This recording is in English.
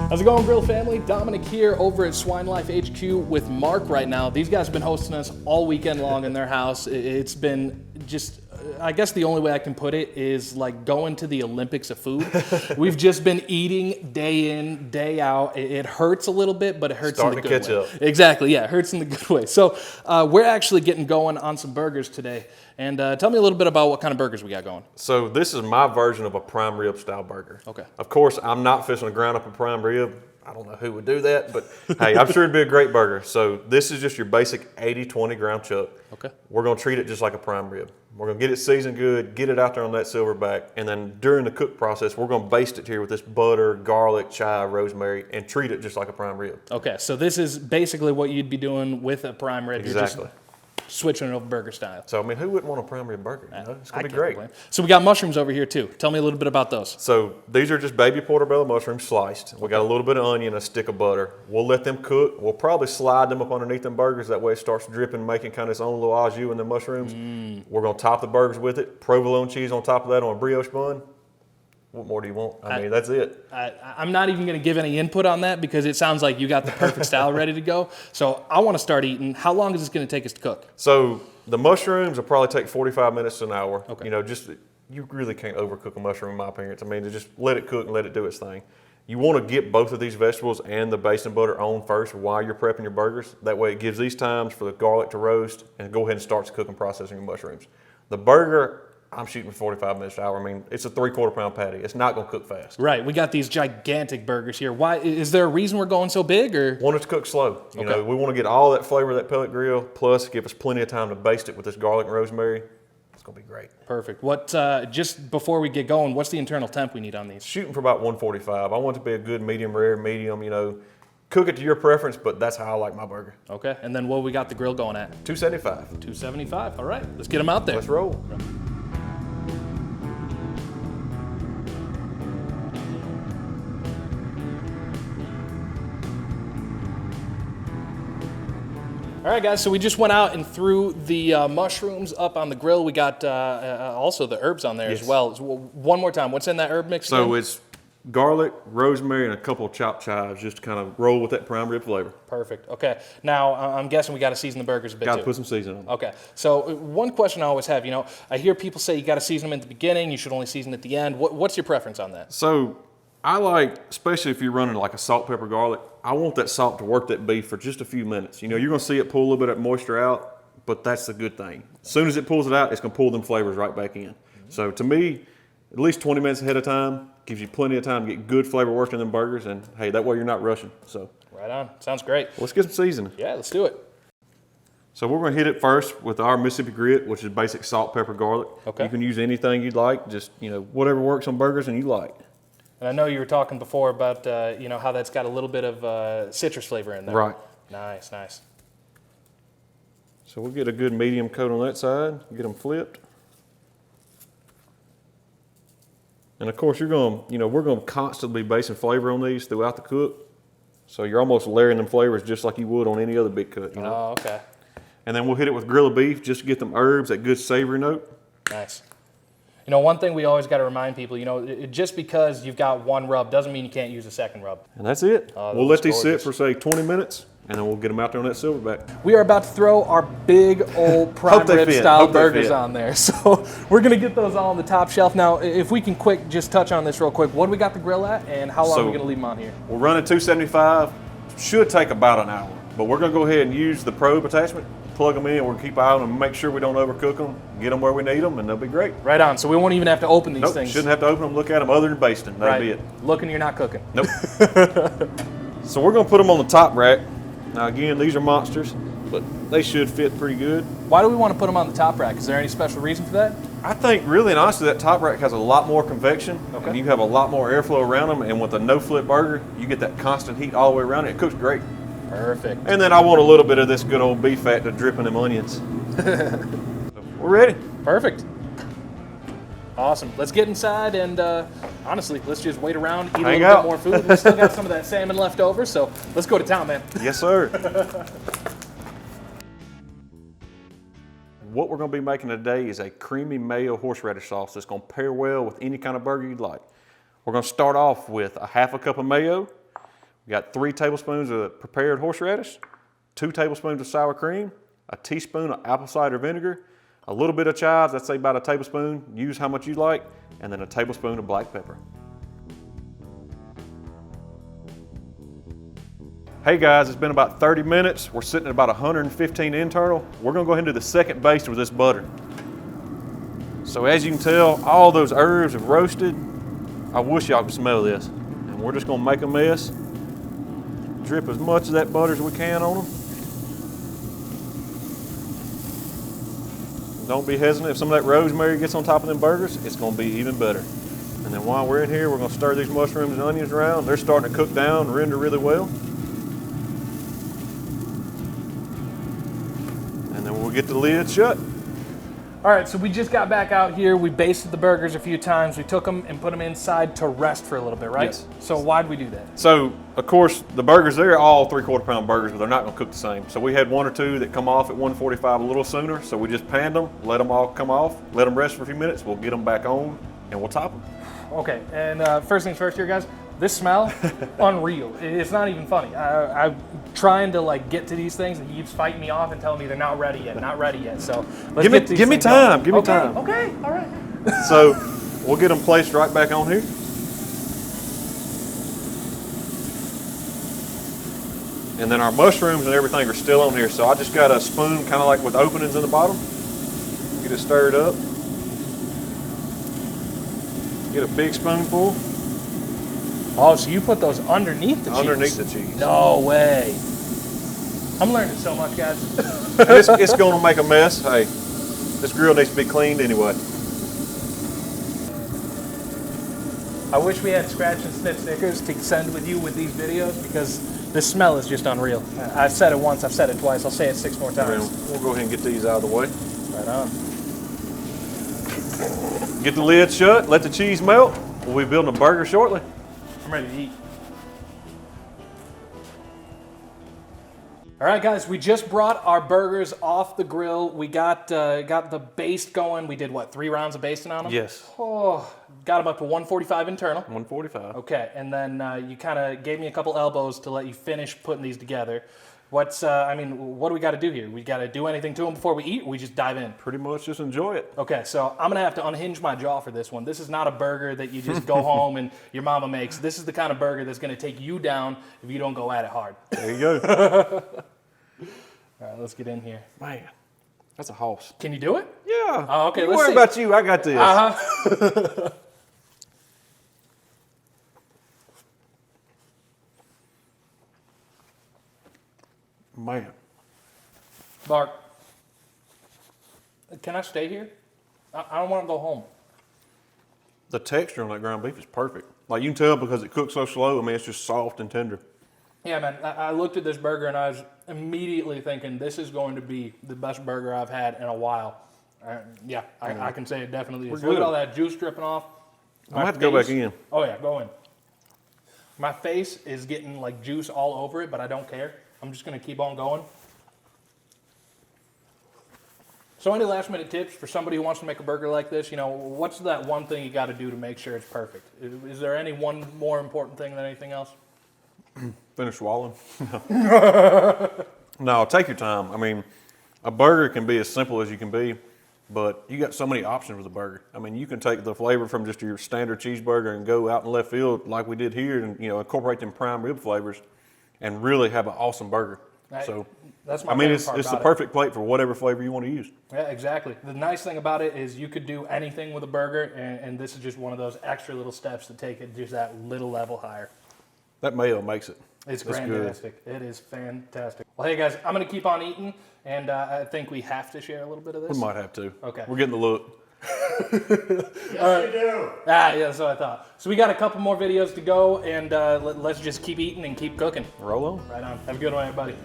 How's it going, Grill family? Dominic here over at Swine Life HQ with Mark right now. These guys have been hosting us all weekend long in their house. It's been just, I guess the only way I can put it is like going to the Olympics of food. We've just been eating day in, day out. It hurts a little bit, but it hurts in the good way. Starting to catch up. Exactly, yeah, it hurts in the good way. So we're actually getting going on some burgers today. And tell me a little bit about what kind of burgers we got going. So this is my version of a prime rib style burger. Okay. Of course, I'm not fishing to grind up a prime rib. I don't know who would do that, but hey, I'm sure it'd be a great burger. So this is just your basic 80-20 ground chuck. Okay. We're gonna treat it just like a prime rib. We're gonna get it seasoned good, get it out there on that silverback, and then during the cook process, we're gonna baste it here with this butter, garlic, chive, rosemary, and treat it just like a prime rib. Okay, so this is basically what you'd be doing with a prime rib. Exactly. You're just switching it over burger style. So I mean, who wouldn't want a prime rib burger? You know? It's gonna be great. So we got mushrooms over here too. Tell me a little bit about those. So these are just baby portobello mushrooms sliced. We got a little bit of onion, a stick of butter. We'll let them cook. We'll probably slide them up underneath them burgers. That way it starts dripping, making kind of its own little au jus in the mushrooms. We're gonna top the burgers with it. Provolone cheese on top of that on a brioche bun. What more do you want? I mean, that's it. I'm not even going to give any input on that because it sounds like you got the perfect style ready to go. So I want to start eating. How long is this going to take us to cook? So the mushrooms will probably take 45 minutes to an hour. Okay. You know, just you really can't overcook a mushroom in my opinion. I mean, to just let it cook and let it do its thing. You want to get both of these vegetables and the basting butter on first while you're prepping your burgers. That way it gives these times for the garlic to roast and go ahead and start the cooking process on your mushrooms. The burger, I'm shooting for 45 minutes an hour. I mean, it's a 3/4 pound patty. It's not going to cook fast. Right. We got these gigantic burgers here. Why is there a reason we're going so big, or? Want it to cook slow. You know, we want to get all that flavor of that pellet grill, plus give us plenty of time to baste it with this garlic and rosemary. It's going to be great. Perfect. What? Just before we get going, what's the internal temp we need on these? Shooting for about 145. I want it to be a good medium rare, medium. You know, cook it to your preference, but that's how I like my burger. Okay. And then what we got the grill going at? 275. 275. All right. Let's get them out there. Let's roll. All right, guys, so we just went out and threw the mushrooms up on the grill. We got also the herbs on there as well. So one more time, what's in that herb mix? So again? it's garlic, rosemary, and a couple of chopped chives just to kind of roll with that prime rib flavor. Perfect. Okay. Now, I'm guessing we got to season the burgers a bit Got too. to put some seasoning on them. Okay. So one question I always have, you know, I hear people say you got to season them at the beginning, you should only season at the end. What's your preference on that? So I like, especially if you're running like a salt, pepper, garlic, I want that salt to work that beef for just a few minutes. You know, you're going to see it pull a little bit of moisture out, but that's the good thing. As soon as it pulls it out, it's going to pull them flavors right back in. So to me, at least 20 minutes ahead of time gives you plenty of time to get good flavor worked in them burgers, and hey, that way you're not rushing. So Right on. Sounds great. well, let's get some seasoning. Yeah, let's do it. So we're going to hit it first with our Mississippi grit, which is basic salt, pepper, garlic. Okay. You can use anything you'd like, just, you know, whatever works on burgers and you like. And I know you were talking before about, you know, how that's got a little bit of citrus flavor in there. Right. Nice, nice. So we'll get a good medium coat on that side, get them flipped. And of course, you're going to, you know, we're going to constantly be basing flavor on these throughout the cook. So you're almost layering them flavors just like you would on any other big cut, you know. Oh, okay. And then we'll hit it with Grilla beef just to get them herbs, that good savory note. Nice. You know, one thing we always got to remind people, you know, just because you've got one rub doesn't mean you can't use a second rub. And that's it. Oh, we'll let these sit for, say, 20 minutes, and then we'll get them out there on that silverback. We are about to throw our big old prime rib style burgers on there. So we're going to get those all on the top shelf. Now, if we can just touch on this real quick. What do we got the grill at, and how long are we going to leave them on here? We're running 275. Should take about an hour. But we're going to go ahead and use the probe attachment, plug them in. We're going to keep an eye on them and make sure we don't overcook them, get them where we need them, and they'll be great. Right on. So we won't even have to open these things. Shouldn't have to open them, look at them other than basting. That'll be it. Looking, you're not cooking. Nope. So we're going to put them on the top rack. Now again, these are monsters, but they should fit pretty good. Why do we want to put them on the top rack? Is there any special reason for that? I think really and honestly that top rack has a lot more convection, and you have a lot more airflow around them, and with a no-flip burger, you get that constant heat all the way around it. It cooks great. Perfect. And then I want a little bit of this good old beef fat to drip in them onions. So we're ready. Perfect. Awesome. Let's get inside and honestly, let's just wait around, eat a little bit more food. We still got some of that salmon left over, so let's go to town, man. Yes, sir. What we're going to be making today is a creamy mayo horseradish sauce that's going to pair well with any kind of burger you'd like. We're going to start off with a half a cup of mayo, You got 3 tablespoons of prepared horseradish, 2 tablespoons of sour cream, a teaspoon of apple cider vinegar, a little bit of chives, I'd say about a tablespoon, use how much you like, and then a tablespoon of black pepper. Hey guys, it's been about 30 minutes. We're sitting at about 115 internal. We're gonna go ahead and do the second baste with this butter. So as you can tell, all those herbs have roasted. I wish y'all could smell this. And we're just gonna make a mess. Drip as much of that butter as we can on them. Don't be hesitant. If some of that rosemary gets on top of them burgers, it's gonna be even better. And then while we're in here, we're gonna stir these mushrooms and onions around. They're starting to cook down and render really well. And then we'll get the lid shut. All right, so we just got back out here. We basted the burgers a few times. We took them and put them inside to rest for a little bit, right? Yes. So why'd we do that? So, of course, the burgers, they're all 3/4 pound burgers, but they're not gonna cook the same. So we had 1 or 2 that come off at 145 a little sooner. So we just panned them, let them all come off, let them rest for a few minutes. We'll get them back on and we'll top them. Okay, and first things first here, guys. This smell, unreal. It's not even funny. I'm trying to like get to these things, and he keeps fighting me off and telling me they're not ready yet, not ready yet. So let's get these give me things time. going. Give me Okay, time. Okay, all right. So we'll get them placed right back on here. And then our mushrooms and everything are still on here. So I just got a spoon, kind of like with openings in the bottom. Get it stirred up. Get a big spoonful. Oh, so you put those underneath the cheese? Underneath the cheese. No way. I'm learning so much, guys. It's going to make a mess. Hey, this grill needs to be cleaned anyway. I wish we had scratch and sniff stickers to send with you with these videos, because this smell is just unreal. I've said it once, I've said it twice, I'll say it 6 more times. We'll go ahead and get these out of the way. Right on. Get the lid shut, let the cheese melt. We'll be building a burger shortly. I'm ready to eat. All right, guys, we just brought our burgers off the grill. We got the baste going. We did, what, 3 rounds of basting on them? Yes. Oh, got them up to 145 internal. 145. Okay, and then you kind of gave me a couple elbows to let you finish putting these together. What do we got to do here? We got to do anything to them before we eat, or we just dive in? Pretty much just enjoy it. Okay, so I'm gonna have to unhinge my jaw for this one. This is not a burger that you just go home and your mama makes. This is the kind of burger that's gonna take you down if you don't go at it hard. There you go. All right, let's get in here. Man, that's a hoss. Can you do it? Yeah. Oh, okay, Don't let's worry see. about you, I got this. Uh-huh. Man. Mark, can I stay here? I don't want to go home. The texture on that ground beef is perfect. Like you can tell because it cooks so slow, I mean, it's just soft and tender. Yeah, man, I looked at this burger and I was immediately thinking this is going to be the best burger I've had in a while. Yeah, I can say it definitely is. Look at all that juice dripping off. I'm gonna have to go back in. Oh yeah, go in. My face is getting like juice all over it, but I don't care. I'm just gonna keep on going. So any last minute tips for somebody who wants to make a burger like this? You know, what's that one thing you got to do to make sure it's perfect? Is there any one more important thing than anything else? Finish swallowing. No, take your time. I mean, a burger can be as simple as you can be, but you got so many options with a burger. I mean, you can take the flavor from just your standard cheeseburger and go out in left field like we did here and, you know, incorporate them prime rib flavors and really have an awesome burger. So, that's my it's part the about perfect plate for whatever flavor you want to use. Yeah, exactly. The nice thing about it is you could do anything with a burger, and this is just one of those extra little steps to take it just that little level higher. That mayo makes it. It's That's fantastic. It is fantastic. Well, hey guys, I'm going to keep on eating, and I think we have to share a little bit of this. We might have to. Okay. We're getting the look. Yes, we do. Yeah, that's what I thought. So we got a couple more videos to go, and let's just keep eating and keep cooking. Roll on. Right on. Have a good one, everybody.